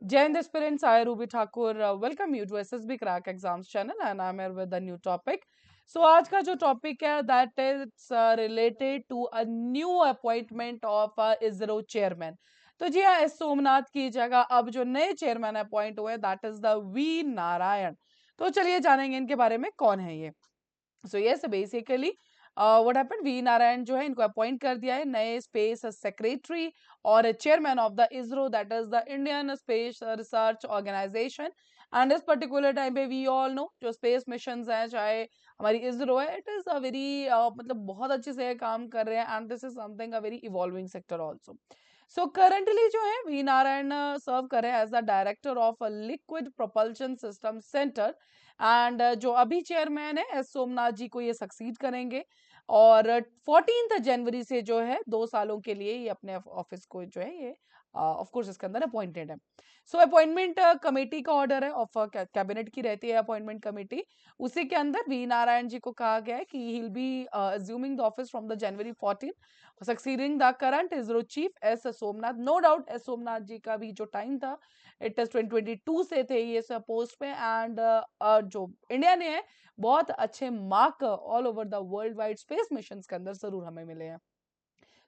Jai Hind aspirants, I Ruby Thakur welcome you to SSB Crack Exams channel and I'm here with a new topic. So आज का जो topic है that is related to a new appointment of ISRO chairman. तो जी हाँ, S Somnath की जगह अब जो नए चेयरमैन अपॉइंट हुए that is the V Narayan. तो चलिए जानेंगे इनके बारे में कौन है ये. So yes basically what happened, V Narayan जो है इनको अपॉइंट कर दिया है नए स्पेस सेक्रेटरी और chairman of the ISRO that is the Indian Space Research Organisation. And इस पर्टिकुलर टाइम पे वी ऑल नो जो स्पेस मिशन हैं चाहे हमारी इसरो है इट इज अ वेरी मतलब बहुत अच्छे से काम कर रहे हैं and this is something a very evolving sector also. So currently जो है वी नारायण सर्व कर रहे हैं as the director of liquid propulsion system centre. And जो अभी चेयरमैन है एस सोमनाथ जी को ये सक्सीड करेंगे और 14 जनवरी से जो है 2 सालों के लिए ये अपने ऑफिस को जो है ये ऑफ कोर्स इसके अंदर अपॉइंटेड है. सो अपॉइंटमेंट कमेटी का ऑर्डर है ऑफ कैबिनेट की रहती है अपॉइंटमेंट कमेटी. उसी के अंदर वी नारायण जी को कहा गया है कि he will be assuming the office from the January 14 succeeding the current ISRO chief S Somnath. No doubt S Somnath ji का भी जो टाइम था इट इज 2022 से थे ये सब पोस्ट पे. एंड जो इंडिया ने है बहुत अच्छे mark all over the world wide space mission के अंदर जरूर हमें मिले हैं.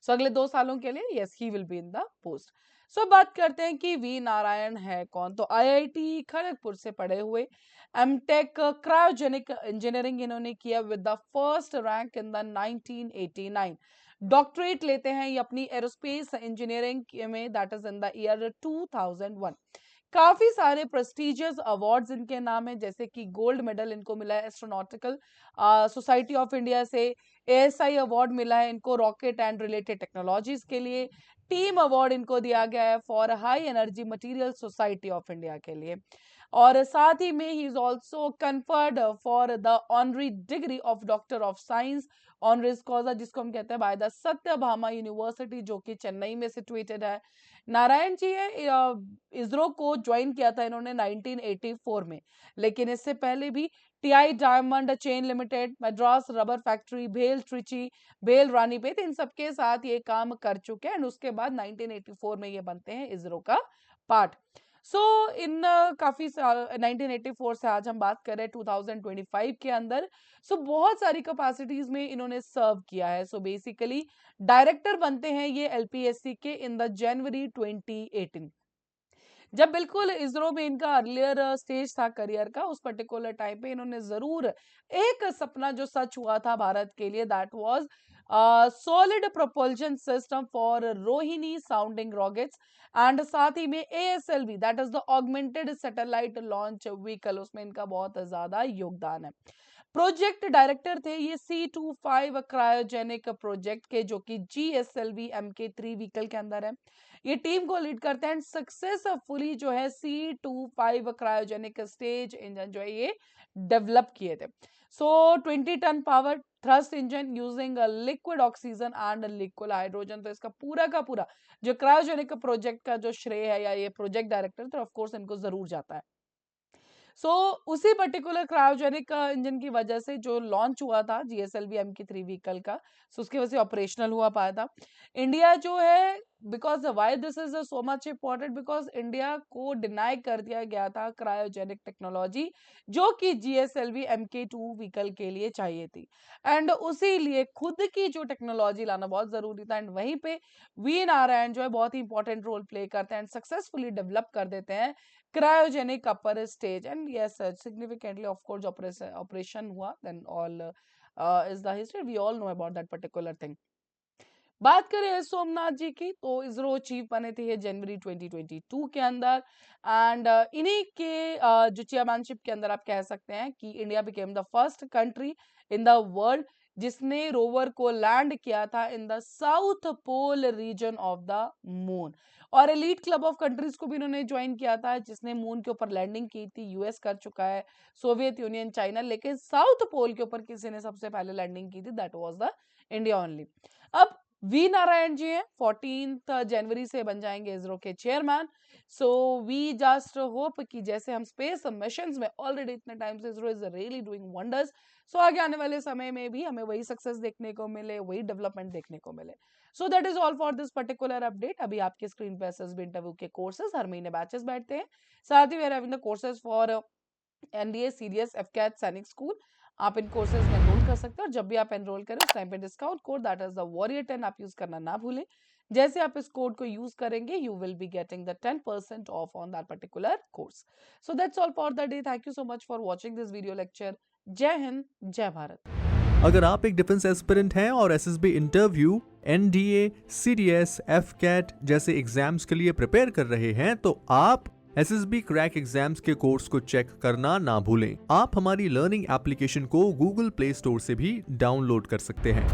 सो अगले 2 सालों के लिए yes he will be in the post. So बात करते हैं कि वी नारायण है कौन. तो आईआईटी खड़गपुर से पढ़े हुए एमटेक क्रायोजेनिक इंजीनियरिंग इन्होंने किया with the first rank in the 1989. Doctorate लेते हैं ये अपनी एरोस्पेस इंजीनियरिंग में that is in the year 2001. काफी सारे प्रेस्टिजियस अवार्ड्स इनके नाम है जैसे कि गोल्ड मेडल इनको मिला है एस्ट्रोनॉटिकल सोसाइटी ऑफ इंडिया से. एएसआई अवार्ड मिला है इनको रॉकेट एंड रिलेटेड टेक्नोलॉजीज के लिए. टीम अवार्ड इनको दिया गया है for high energy material society of India के लिए. और साथ ही में he is also conferred for the honorary degree of doctor of science honoris causa जिसको हम कहते हैं बाय द सत्यभामा यूनिवर्सिटी जो कि चेन्नई में सिचुएटेड है. नारायण जी है इसरो को ज्वाइन किया था इन्होंने 1984 में. लेकिन इससे पहले भी TI diamond chain limited, Madras rubber factory, भेल ट्रिची, भेल रानीपेत इन सबके साथ ये काम कर चुके हैं. एंड उसके बाद 1984 में ये बनते हैं इसरो का पार्ट. सो इन काफी 1984 से आज हम बात करें 2025 के अंदर. सो बहुत सारी कैपेसिटीज में इन्होंने सर्व किया है. सो बेसिकली डायरेक्टर बनते हैं ये एलपीएससी के इन द जनवरी 2018. जब बिल्कुल इसरो में इनका अर्लियर स्टेज था करियर का उस पर्टिकुलर टाइम पे इन्होंने जरूर एक सपना जो सच हुआ था भारत के लिए that was solid propulsion system for Rohini sounding rockets. And साथ ही में ASLV that is the augmented satellite launch vehicle उसमें इनका बहुत ज्यादा योगदान है. प्रोजेक्ट डायरेक्टर थे ये C25 क्रायोजेनिक प्रोजेक्ट के जो कि GSLV MK3 व्हीकल के अंदर है. ये टीम को लीड करते हैं सक्सेसफुली जो है C25 क्रायोजेनिक स्टेज इंजन जो है ये डेवलप किए थे. So 20 ton power thrust engine using liquid oxygen and liquid hydrogen. तो इसका पूरा का पूरा जो क्रायोजेनिक प्रोजेक्ट का जो श्रेय है या ये प्रोजेक्ट डायरेक्टर तो ऑफ कोर्स इनको जरूर जाता है. सो उसी पर्टिकुलर क्रायोजेनिक इंजन की वजह से जो लॉन्च हुआ था जीएसएलवी MK3 व्हीकल का सो उसकी वजह से ऑपरेशनल हुआ पाया था. इंडिया जो है because why this is so much important because India को डिनाई कर दिया गया था क्रायोजेनिक टेक्नोलॉजी जो कि जीएसएलवी MK2 व्हीकल के लिए चाहिए थी. एंड उसी लिए खुद की जो टेक्नोलॉजी लाना बहुत जरूरी था. एंड वहीं पे वी नारायण जो है बहुत ही इंपॉर्टेंट रोल प्ले करते हैं एंड सक्सेसफुली डेवलप कर देते हैं cryogenic upper stage. And yes significantly of course operation hua then all is the history we all know about that particular thing. बात करें सोमनाथ जी की तो इसरो चीफ बने थे ये जनवरी 2022 के अंदर. एंड इन्हीं के जो चेयरमैनशिप के अंदर आप कह सकते हैं कि India became the first country in the world जिसने रोवर को लैंड किया था in the south pole region of the moon. और एलीट क्लब ऑफ कंट्रीज को भी इन्होंने ज्वाइन किया था जिसने मून के ऊपर लैंडिंग की थी. यूएस कर चुका है, सोवियत यूनियन, चाइना, लेकिन साउथ पोल के ऊपर किसी ने सबसे पहले लैंडिंग की थी that was the India only. अब वी नारायण जी हैं 14 जनवरी से बन जाएंगे इसरो के chairman. So we just hope कि जैसे हम स्पेस मिशंस में ऑलरेडी इतने टाइम से ISRO is really doing wonders. So आगे आने वाले समय में भी हमें वही सक्सेस देखने को मिले, वही डेवलपमेंट देखने को मिले. So that is all for this particular update. अभी आपके स्क्रीन पे एसएसबी इंटरव्यू के कोर्सेज हर महीने बैचेस बैठते हैं, साथ ही we are having the courses for NDA, CDS, AFCAT, Sainik school. आप इन कोर्सेज में एनरोल कर सकते हैं और जब भी आप एनरोल करें उस टाइम पे discount code that is the warrior 10 आप यूज करना ना भूलें। जैसे आप इस कोड को यूज करेंगे you will be getting the 10% of on that particular course. So that's all for the day. Thank you so much for watching this video lecture. जय हिंद, जय भारत। अगर आप एक डिफेंस एस्पिरेंट हैं और SSB interview, NDA, CDS, AFCAT जैसे exams के लिए प्रिपेयर कर रहे हैं तो आप एसएसबी क्रैक एग्जाम्स के कोर्स को चेक करना ना भूलें। आप हमारी लर्निंग एप्लीकेशन को गूगल प्ले स्टोर से भी डाउनलोड कर सकते हैं।